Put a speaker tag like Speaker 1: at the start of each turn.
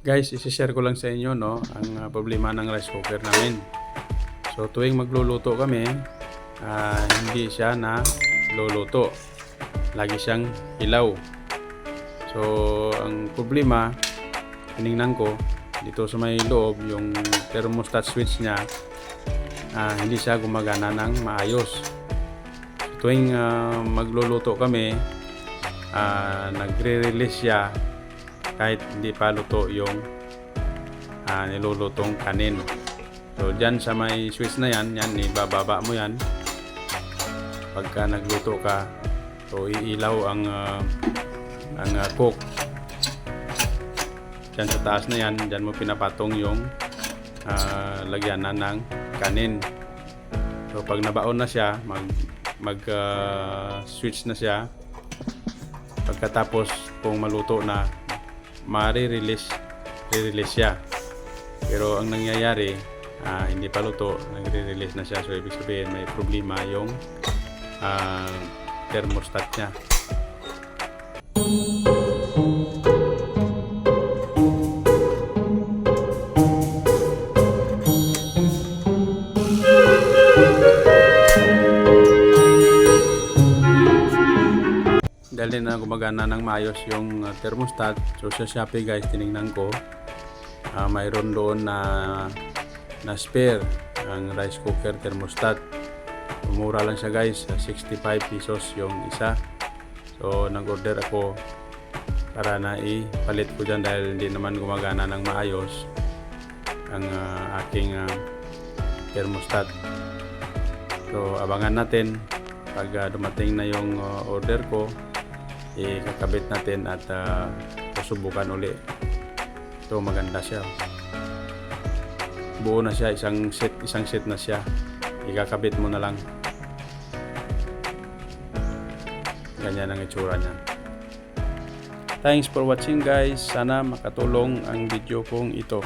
Speaker 1: Guys, isi-share ko lang sa inyo ang problema ng rice cooker namin. So tuwing magluluto kami, hindi siya na luluto. Lagi siyang ilaw. So ang problema, tinignan ko dito sa may loob, yung thermostat switch niya, hindi siya gumagana ng maayos. So, tuwing magluluto kami, nagre-release siya kahit hindi pa luto yung nilulutong kanin. So dyan sa may switch na yan, ibababa mo yan pagka nagluto ka. So iilaw ang cook. Dyan sa taas na yan, dyan mo pinapatong yung lagyanan ng kanin. So pag nabaon na siya, mag switch na siya. Pagkatapos kung maluto na, ma-release siya. Pero ang nangyayari, hindi pa luto, nagre-release na siya. So ibig sabihin may problema yung thermostat niya. Dahil na gumagana ng maayos yung thermostat, so sa Shopee guys, tinignan ko, mayroon doon na spare ang rice cooker thermostat. Mura lang siya guys, 65 pesos yung isa. So nag-order ako para na ipalit ko dyan dahil hindi naman gumagana ng maayos ang aking thermostat. So abangan natin pag dumating na yung order ko, ikakabit natin at susubukan uli. Ito maganda siya. Buo na siya, isang set na siya. Ikakabit mo na lang. Ganyan ang itsura niya. Thanks for watching guys. Sana makatulong ang video kong ito.